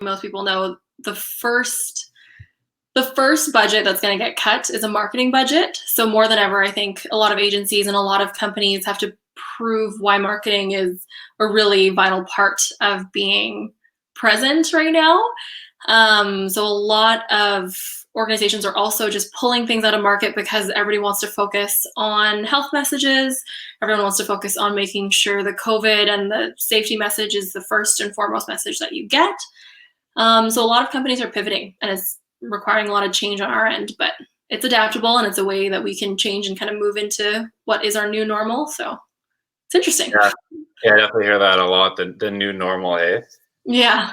most people know, the first budget that's going to get cut is a marketing budget. So more than ever, I think a lot of agencies and a lot of companies have to prove why marketing is a really vital part of being present right now. So a lot of organizations are also just pulling things out of market because everybody wants to focus on health messages. Everyone wants to focus on making sure the COVID and the safety message is the first and foremost message that you get. So a lot of companies are pivoting, and it's requiring a lot of change on our end, but it's adaptable and it's a way that we can change and kind of move into what is our new normal. So it's interesting. Yeah, I definitely hear that a lot. The new normal, eh? Yeah.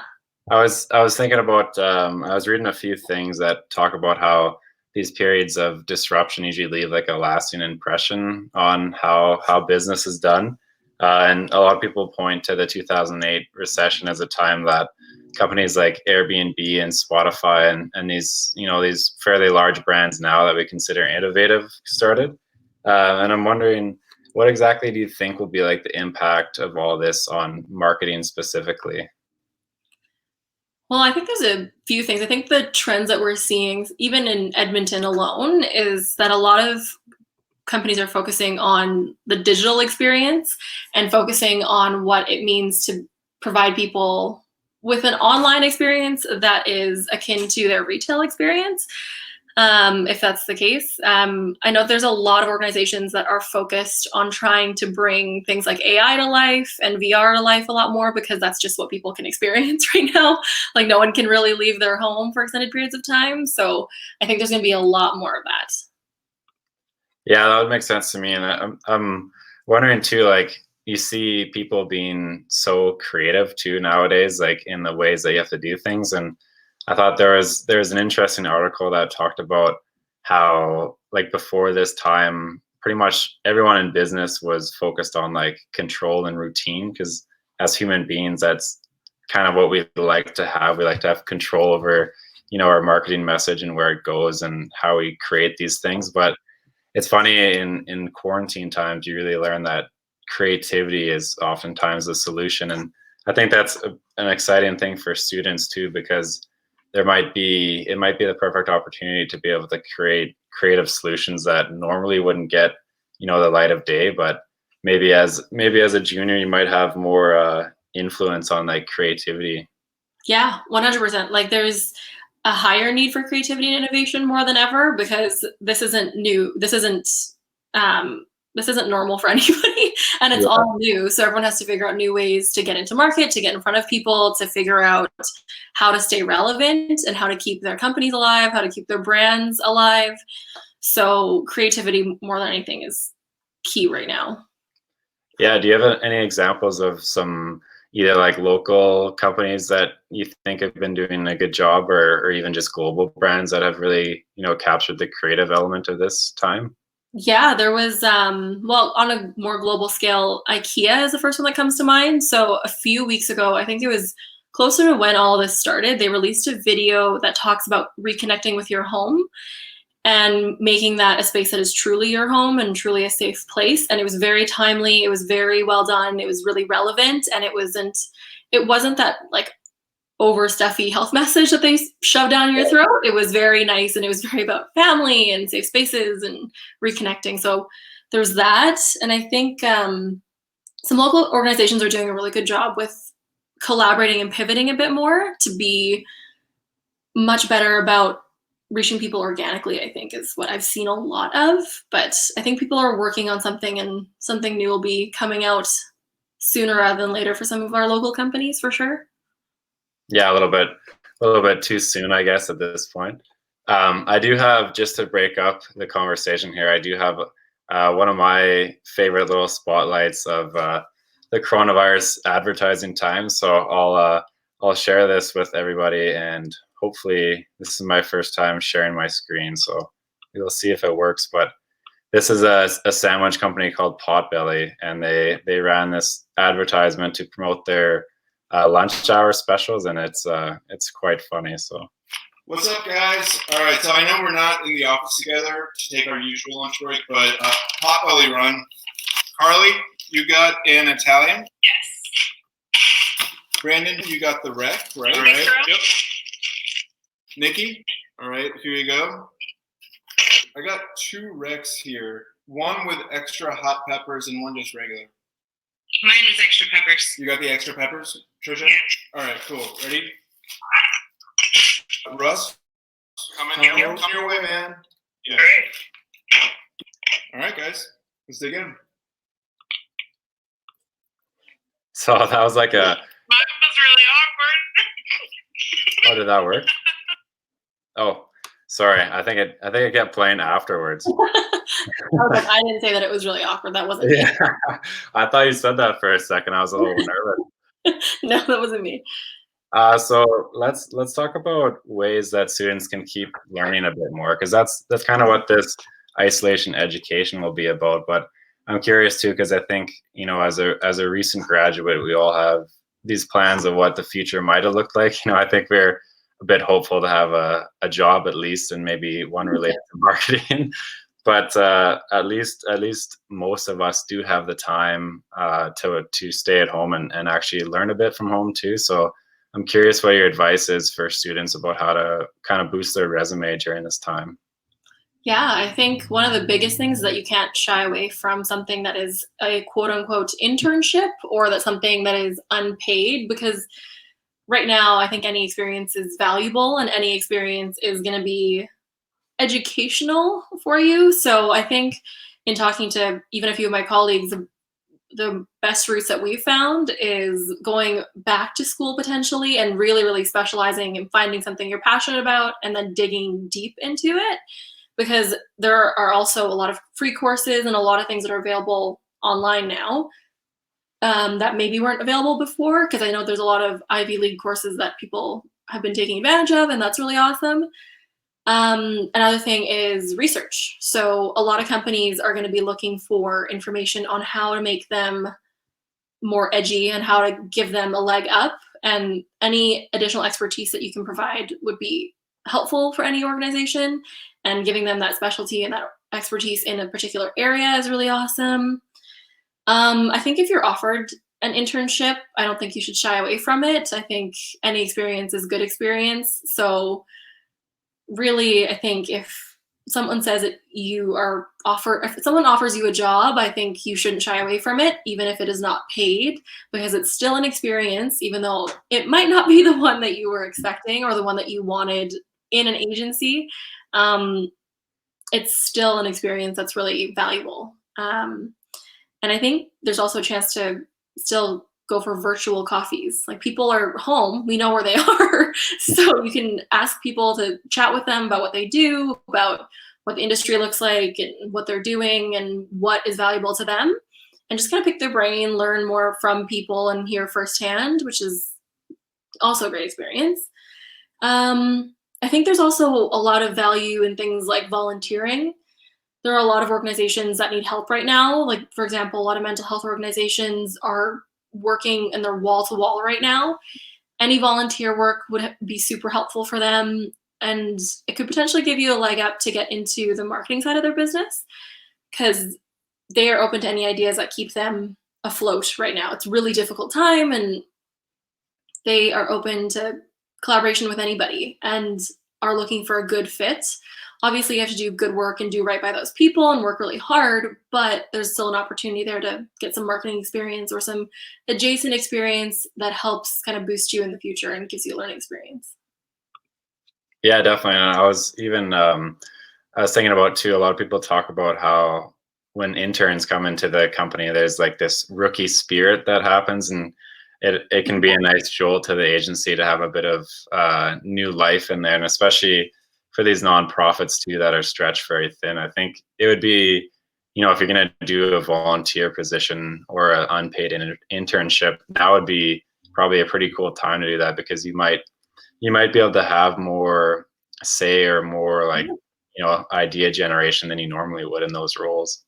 I was thinking about I was reading a few things that talk about how these periods of disruption usually leave like a lasting impression on how business is done. And a lot of people point to the 2008 recession as a time that companies like Airbnb and Spotify and these these fairly large brands now that we consider innovative started. And I'm wondering, what exactly do you think will be like the impact of all this on marketing specifically? Well, I think there's a few things. I think the trends that we're seeing, even in Edmonton alone, is that a lot of companies are focusing on the digital experience and focusing on what it means to provide people with an online experience that is akin to their retail experience. If that's the case. I know there's a lot of organizations that are focused on trying to bring things like AI to life and VR to life a lot more, because that's just what people can experience right now. Like, no one can really leave their home for extended periods of time. So I think there's going to be a lot more of that. Yeah, that would make sense to me. And I'm wondering too, like, you see people being so creative too nowadays, like in the ways that you have to do things. And I thought there's an interesting article that talked about how, like, before this time, pretty much everyone in business was focused on like control and routine, because as human beings, that's kind of what we like to have. We like to have control over, our marketing message and where it goes and how we create these things. But it's funny, in quarantine times, you really learn that creativity is oftentimes the solution. And I think that's an exciting thing for students too, because it might be the perfect opportunity to be able to create creative solutions that normally wouldn't get the light of day. But maybe as a junior, you might have more influence on like creativity. Yeah, 100%. Like, there's a higher need for creativity and innovation more than ever, because this isn't new. This isn't normal for anybody, and it's all new. So everyone has to figure out new ways to get into market, to get in front of people, to figure out how to stay relevant and how to keep their companies alive, how to keep their brands alive. So creativity, more than anything, is key right now. Yeah. Do you have any examples of some either like local companies that you think have been doing a good job, or even just global brands that have really, captured the creative element of this time? Yeah, there was, well, on a more global scale, IKEA is the first one that comes to mind. So a few weeks ago, I think it was closer to when all this started, they released a video that talks about reconnecting with your home and making that a space that is truly your home and truly a safe place. And it was very timely. It was very well done. It was really relevant. And it wasn't that like over stuffy health message that they shove down your throat. It was very nice, and it was very about family and safe spaces and reconnecting. So there's that. And I think some local organizations are doing a really good job with collaborating and pivoting a bit more to be much better about reaching people organically, I think, is what I've seen a lot of. But I think people are working on something, and something new will be coming out sooner rather than later for some of our local companies, for sure. Yeah, a little bit too soon, I guess, at this point. I do have, just to break up the conversation here, I do have one of my favorite little spotlights of the coronavirus advertising time. So I'll share this with everybody, and hopefully this is my first time sharing my screen, so we'll see if it works. But this is a sandwich company called Potbelly, and they ran this advertisement to promote their lunch hour specials, and it's quite funny. So what's up, guys? All right, so I know we're not in the office together to take our usual lunch break, but Potbelly run. Carly, you got an Italian? Yes. Brandon, you got the rec, right? All right. Yep. Nikki, all right, here you go. I got 2 recs here. One with extra hot peppers and one just regular. Mine was extra peppers. You got the extra peppers, Trisha? Yeah. All right, cool. Ready? Russ, come your way, man. Yeah. All right. All right, guys, let's dig in. So that was like a. Mine was really awkward. Oh, did that work? Oh, sorry. I think it kept playing afterwards. I was like, I didn't say that it was really awkward. That wasn't me. Yeah, I thought you said that for a second. I was a little nervous. No, that wasn't me. So let's talk about ways that students can keep learning a bit more, because that's kind of what this isolation education will be about. But I'm curious too, because I think, you know, as a recent graduate, we all have these plans of what the future might have looked like. You know, I think we're a bit hopeful to have a job at least, and maybe one related to marketing. But at least most of us do have the time to stay at home and actually learn a bit from home too. So I'm curious what your advice is for students about how to kind of boost their resume during this time. Yeah, I think one of the biggest things is that you can't shy away from something that is a quote unquote internship, or that's something that is unpaid, because right now I think any experience is valuable and any experience is going to be educational for you. So I think in talking to even a few of my colleagues, the best routes that we've found is going back to school potentially and really, really specializing and finding something you're passionate about and then digging deep into it. Because there are also a lot of free courses and a lot of things that are available online now that maybe weren't available before, because I know there's a lot of Ivy League courses that people have been taking advantage of, and that's really awesome. Another thing is research. So a lot of companies are going to be looking for information on how to make them more edgy and how to give them a leg up, and any additional expertise that you can provide would be helpful for any organization, and giving them that specialty and that expertise in a particular area is really awesome. I think if you're offered an internship, I don't think you should shy away from it. I think any experience is good experience. So really, I think if someone says that if someone offers you a job, I think you shouldn't shy away from it, even if it is not paid, because it's still an experience, even though it might not be the one that you were expecting or the one that you wanted in an agency. It's still an experience that's really valuable. And I think there's also a chance to still go for virtual coffees. Like, people are home, we know where they are. So you can ask people to chat with them about what they do, about what the industry looks like and what they're doing and what is valuable to them, and just kind of pick their brain, learn more from people and hear firsthand, which is also a great experience. I think there's also a lot of value in things like volunteering. There are a lot of organizations that need help right now. Like, for example, a lot of mental health organizations are working and they're wall to wall right now. Any volunteer work would be super helpful for them, and it could potentially give you a leg up to get into the marketing side of their business, because they are open to any ideas that keep them afloat right now. It's a really difficult time, and they are open to collaboration with anybody and are looking for a good fit. Obviously, you have to do good work and do right by those people and work really hard, but there's still an opportunity there to get some marketing experience or some adjacent experience that helps kind of boost you in the future and gives you a learning experience. Yeah, definitely. And I was thinking about too, a lot of people talk about how when interns come into the company, there's like this rookie spirit that happens, and it can be a nice jolt to the agency to have a bit of new life in there, and especially for these nonprofits too that are stretched very thin. I think it would be, you know, if you're going to do a volunteer position or an unpaid internship, that would be probably a pretty cool time to do that, because you might be able to have more say or more, like, you know, idea generation than you normally would in those roles.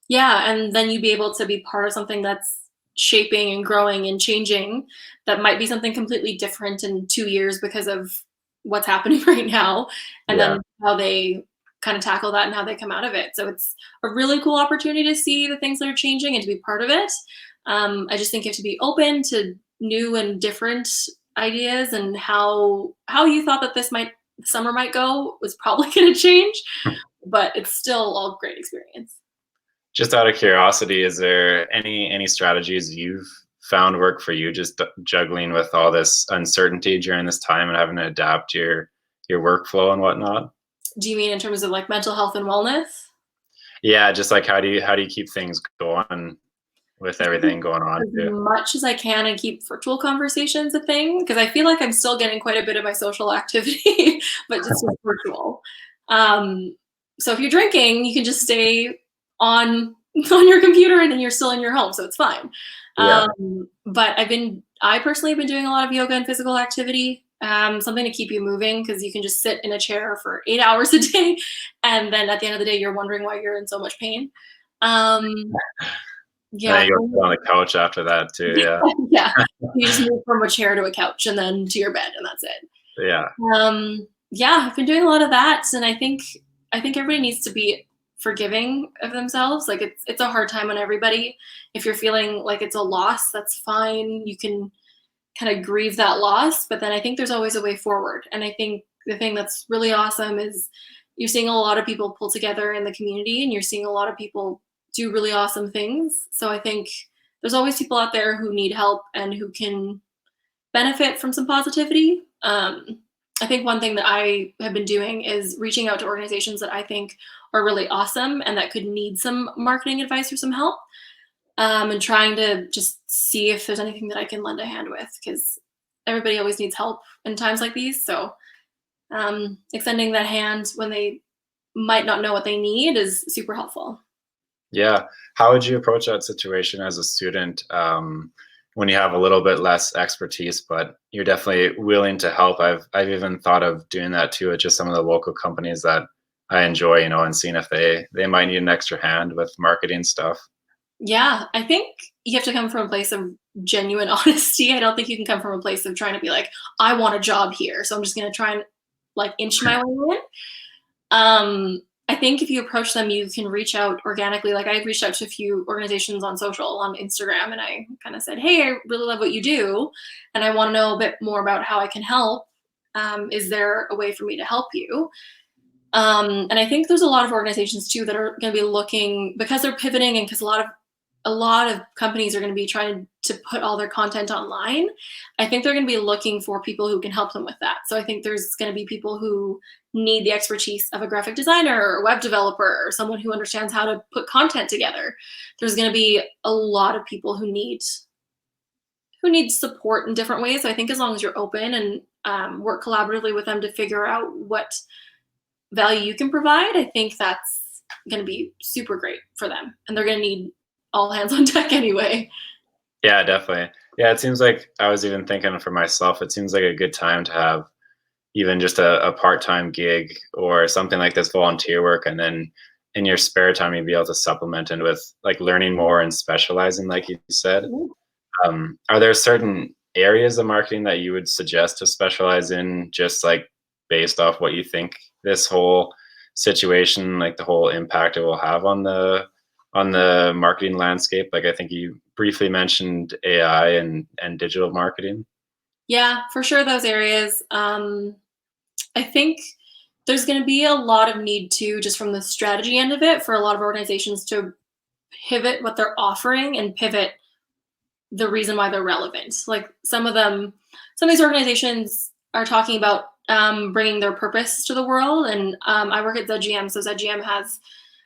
Yeah, and then you'd be able to be part of something that's shaping and growing and changing, that might be something completely different in 2 years because of what's happening right now, and then how they kind of tackle that and how they come out of it. So it's a really cool opportunity to see the things that are changing and to be part of it. I just think you have to be open to new and different ideas, and how you thought that summer might go was probably going to change, but it's still all great experience. Just out of curiosity, is there any strategies you've found work for you, just juggling with all this uncertainty during this time and having to adapt your workflow and whatnot? Do you mean in terms of like mental health and wellness? Yeah, just like how do you keep things going with everything going on As too? much as I can and keep virtual conversations a thing, because I feel like I'm still getting quite a bit of my social activity, but just with virtual. So if you're drinking, you can just stay on your computer and then you're still in your home, so it's fine. Yeah. But I personally have been doing a lot of yoga and physical activity, something to keep you moving, because you can just sit in a chair for 8 hours a day, and then at the end of the day, you're wondering why you're in so much pain. Um, And yeah, then you go sit on the couch after that too. Yeah. yeah. You just move from a chair to a couch and then to your bed, and that's it. Yeah. Yeah, I've been doing a lot of that, and I think everybody needs to be forgiving of themselves. Like it's a hard time on everybody. If you're feeling like it's a loss, that's fine. You can kind of grieve that loss, but then I think there's always a way forward. And I think the thing that's really awesome is you're seeing a lot of people pull together in the community, and you're seeing a lot of people do really awesome things. So I think there's always people out there who need help and who can benefit from some positivity. I think one thing that I have been doing is reaching out to organizations that I think are really awesome and that could need some marketing advice or some help, and trying to just see if there's anything that I can lend a hand with, because everybody always needs help in times like these. So extending that hand when they might not know what they need is super helpful. Yeah. How would you approach that situation as a student, when you have a little bit less expertise, but you're definitely willing to help? I've even thought of doing that too with just some of the local companies that I enjoy, and seeing if they might need an extra hand with marketing stuff. Yeah, I think you have to come from a place of genuine honesty. I don't think you can come from a place of trying to be like, I want a job here, so I'm just going to try and like inch my way in. I think if you approach them, you can reach out organically. Like I reached out to a few organizations on social, on Instagram, and I kind of said, hey, I really love what you do, and I want to know a bit more about how I can help. Is there a way for me to help you? And I think there's a lot of organizations too that are going to be looking, because they're pivoting, and because a lot of companies are going to be trying to put all their content online. I think they're going to be looking for people who can help them with that. So I think there's going to be people who need the expertise of a graphic designer or a web developer or someone who understands how to put content together. There's going to be a lot of people who need support in different ways. So I think as long as you're open and work collaboratively with them to figure out what value you can provide, I think that's going to be super great for them. And they're going to need all hands on deck anyway. Yeah, definitely. Yeah, it seems like I was even thinking for myself, it seems like a good time to have even just a part-time gig or something like this volunteer work. And then in your spare time, you'd be able to supplement it with like learning more and specializing, like you said. Are there certain areas of marketing that you would suggest to specialize in, just like based off what you think this whole situation, like the whole impact it will have on the marketing landscape? Like I think you briefly mentioned AI and digital marketing. Yeah, for sure, those areas. I think there's going to be a lot of need too, just from the strategy end of it, for a lot of organizations to pivot what they're offering and pivot the reason why they're relevant. Like some of these organizations are talking about bringing their purpose to the world. And I work at ZGM, so ZGM has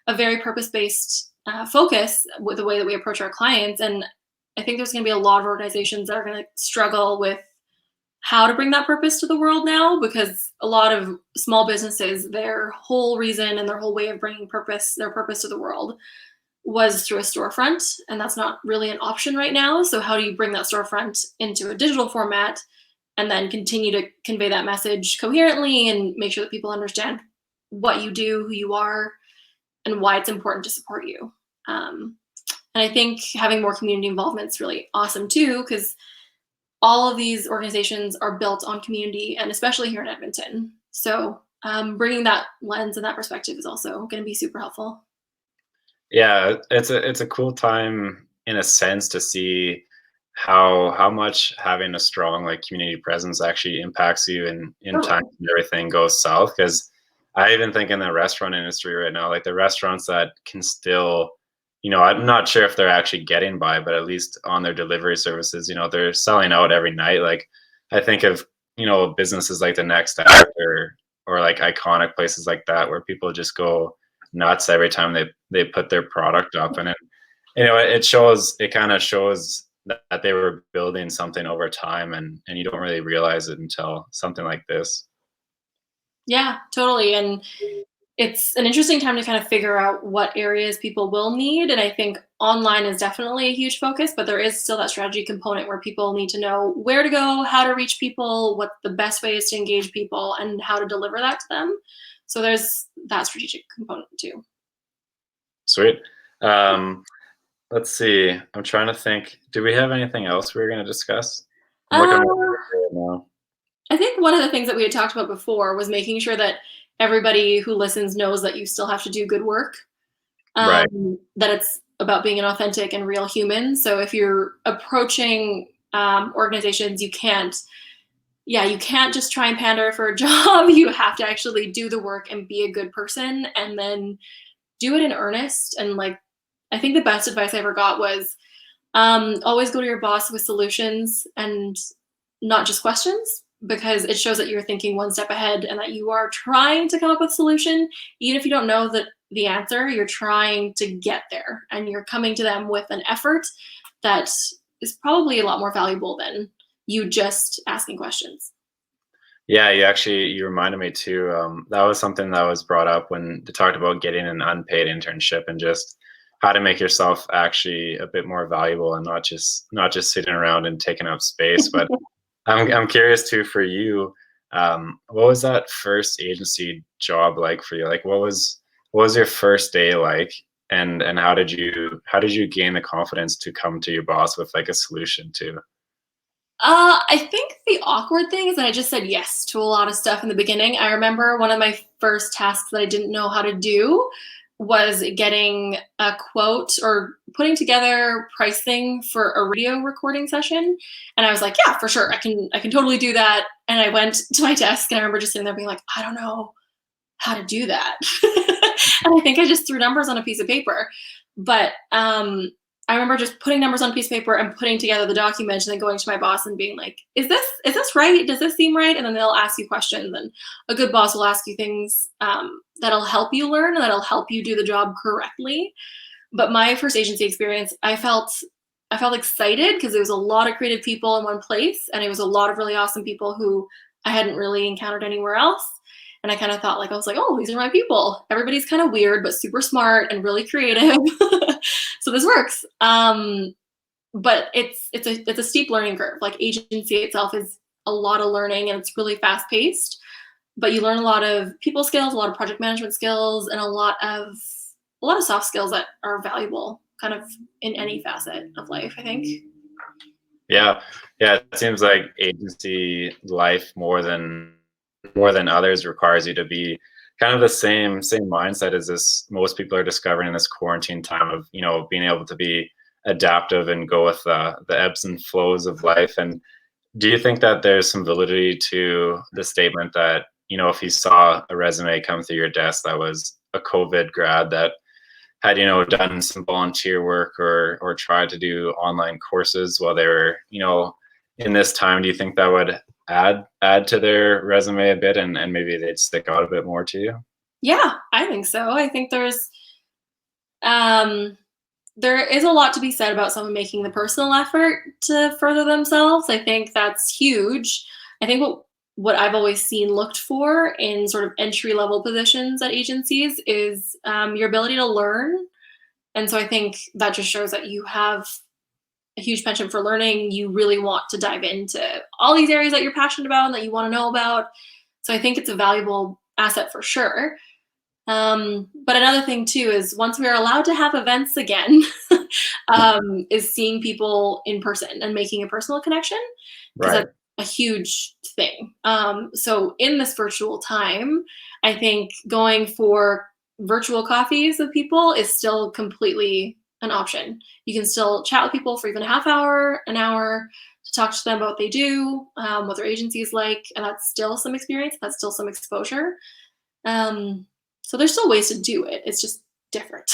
a very purpose-based focus with the way that we approach our clients. And I think there's going to be a lot of organizations that are going to struggle with how to bring that purpose to the world now, because a lot of small businesses, their whole reason and their whole way of bringing their purpose to the world was through a storefront, and that's not really an option right now. So how do you bring that storefront into a digital format and then continue to convey that message coherently and make sure that people understand what you do, who you are, and why it's important to support you? And I think having more community involvement is really awesome too, because all of these organizations are built on community, and especially here in Edmonton. So bringing that lens and that perspective is also going to be super helpful. Yeah, it's a cool time in a sense to see how much having a strong like community presence actually impacts you in Totally. times when everything goes south. Because I even think in the restaurant industry right now, like the restaurants that can still, I'm not sure if they're actually getting by, but at least on their delivery services, they're selling out every night. Like I think of, businesses like the Next Act or like iconic places like that where people just go nuts every time they put their product up. And it kind of shows that they were building something over time, and you don't really realize it until something like this. Yeah, totally. And it's an interesting time to kind of figure out what areas people will need. And I think online is definitely a huge focus, but there is still that strategy component where people need to know where to go, how to reach people, what the best way is to engage people, and how to deliver that to them. So there's that strategic component too. Sweet. um let's see, I'm trying to think, do we have anything else we were going to discuss? I'm looking at my Uh, right now. I think one of the things that we had talked about before was making sure that everybody who listens knows that you still have to do good work, Right. that it's about being an authentic and real human. So if you're approaching organizations, you can't just try and pander for a job. You have to actually do the work and be a good person, and then do it in earnest. And like, I think the best advice I ever got was always go to your boss with solutions and not just questions, because it shows that you're thinking one step ahead and that you are trying to come up with a solution. Even if you don't know the answer, you're trying to get there and you're coming to them with an effort that is probably a lot more valuable than you just asking questions. Yeah, you reminded me too. That was something that was brought up when they talked about getting an unpaid internship and just how to make yourself actually a bit more valuable and not just sitting around and taking up space. But I'm curious too for you. What was that first agency job like for you? Like, what was your first day like, and how did you gain the confidence to come to your boss with like a solution too? I think the awkward thing is that I just said yes to a lot of stuff in the beginning. I remember one of my first tasks that I didn't know how to do was getting a quote or putting together pricing for a radio recording session. And I was like, yeah, for sure. I can totally do that. And I went to my desk and I remember just sitting there being like, I don't know how to do that. And I think I just threw numbers on a piece of paper. But I remember just putting numbers on a piece of paper and putting together the document and then going to my boss and being like, is this right? Does this seem right? And then they'll ask you questions, and a good boss will ask you things that'll help you learn and that'll help you do the job correctly. But my first agency experience, I felt excited because there was a lot of creative people in one place, and it was a lot of really awesome people who I hadn't really encountered anywhere else. And I kind of thought, like, I was like, oh, these are my people. Everybody's kind of weird, but super smart and really creative. So this works. But it's a steep learning curve. Like, agency itself is a lot of learning and it's really fast paced. But you learn a lot of people skills, a lot of project management skills, and a lot of soft skills that are valuable kind of in any facet of life, I think. Yeah, yeah. It seems like agency life more than others requires you to be kind of the same mindset as this most people are discovering in this quarantine time of being able to be adaptive and go with the ebbs and flows of life. And do you think that there's some validity to the statement that if you saw a resume come through your desk that was a COVID grad that had done some volunteer work or tried to do online courses while they were in this time, do you think that would add to their resume a bit, and maybe they'd stick out a bit more to you? Yeah, I think so. I think um, there is a lot to be said about someone making the personal effort to further themselves. I think that's huge. I think what I've always seen looked for in sort of entry level positions at agencies is your ability to learn. And so I think that just shows that you have a huge penchant for learning. You really want to dive into all these areas that you're passionate about and that you want to know about. So I think it's a valuable asset for sure. But another thing too is once we are allowed to have events again, is seeing people in person and making a personal connection, because Right. that's a huge thing. So in this virtual time, I think going for virtual coffees with people is still completely an option. You can still chat with people for even a half hour, an hour, to talk to them about what they do, what their agency is like, and that's still some experience. That's still some exposure. So there's still ways to do it. It's just different.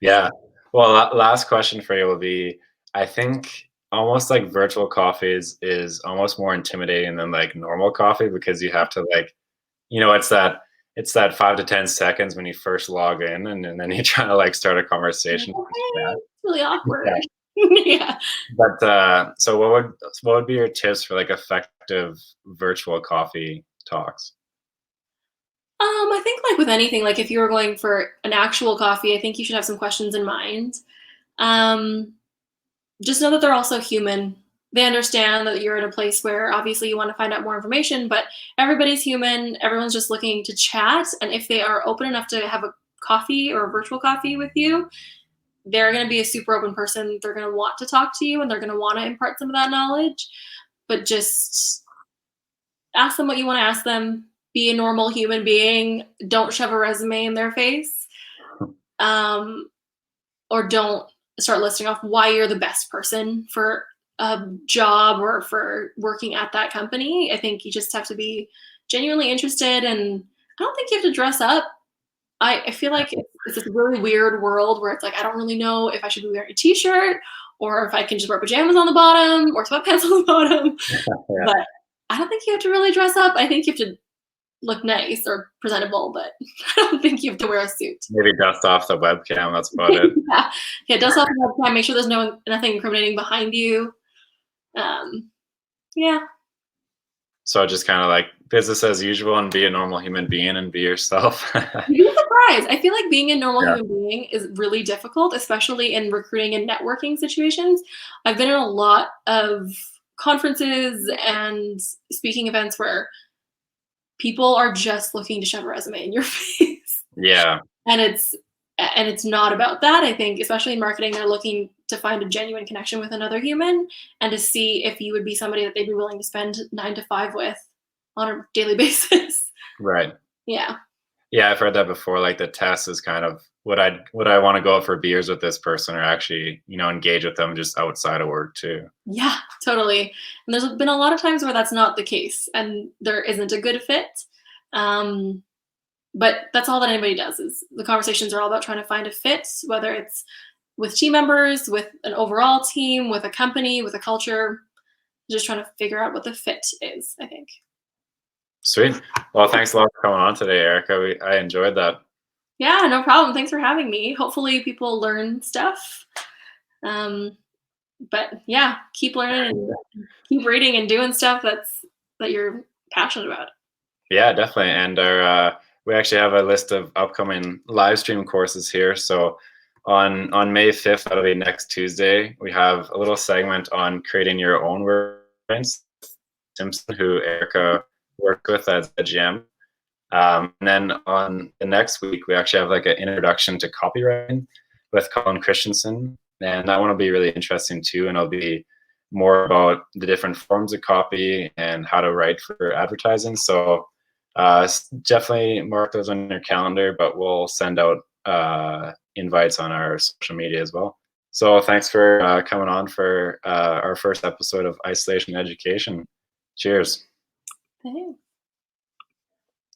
Yeah. Well, last question for you will be, I think almost like virtual coffee is almost more intimidating than like normal coffee because you have to like, it's that 5 to 10 seconds when you first log in and then you try to like start a conversation. It's really awkward. Yeah. Yeah. But so what would be your tips for like effective virtual coffee talks? I think like with anything, like if you were going for an actual coffee, I think you should have some questions in mind. Um, just know that they're also human. They understand that you're in a place where obviously you want to find out more information, but everybody's human. Everyone's just looking to chat. And if they are open enough to have a coffee or a virtual coffee with you, they're going to be a super open person. They're going to want to talk to you and they're going to want to impart some of that knowledge. But just ask them what you want to ask them. Be a normal human being. Don't shove a resume in their face. Or don't start listing off why you're the best person for a job or for working at that company. I think you just have to be genuinely interested, and I don't think you have to dress up. I feel like it's this really weird world where it's like I don't really know if I should be wearing a t-shirt or if I can just wear pajamas on the bottom or sweatpants on the bottom. Yeah. But I don't think you have to really dress up. I think you have to look nice or presentable, but I don't think you have to wear a suit. Maybe dust off the webcam. That's about it. Yeah, dust off the webcam. Make sure there's nothing incriminating behind you. Yeah. So just kind of like business as usual and be a normal human being and be yourself. You'd be surprised. I feel like being a normal Yeah. human being is really difficult, especially in recruiting and networking situations. I've been in a lot of conferences and speaking events where people are just looking to shove a resume in your face. Yeah. And it's not about that. I think especially in marketing, they're looking to find a genuine connection with another human and to see if you would be somebody that they'd be willing to spend 9 to 5 with on a daily basis. Right. Yeah. Yeah, I've heard that before. Like the test is kind of would I want to go out for beers with this person or actually, engage with them just outside of work too. Yeah, totally. And there's been a lot of times where that's not the case and there isn't a good fit. But that's all that anybody does is the conversations are all about trying to find a fit, whether it's with team members, with an overall team, with a company, with a culture, just trying to figure out what the fit is, I think. Sweet. Well, thanks a lot for coming on today, Erica. I enjoyed that. Yeah, no problem. Thanks for having me. Hopefully people learn stuff. But yeah, keep learning and keep reading and doing stuff that you're passionate about. Yeah, definitely. And we actually have a list of upcoming live stream courses here. So on May 5th, that'll be next Tuesday, we have a little segment on creating your own words. Simpson, who Erica worked with as a GM. And then on the next week, we actually have like an introduction to copywriting with Colin Christensen. And that one will be really interesting too. And it'll be more about the different forms of copy and how to write for advertising. So definitely mark those on your calendar, but we'll send out invites on our social media as well. So thanks for coming on for our first episode of Isolation Education. Cheers. Thanks.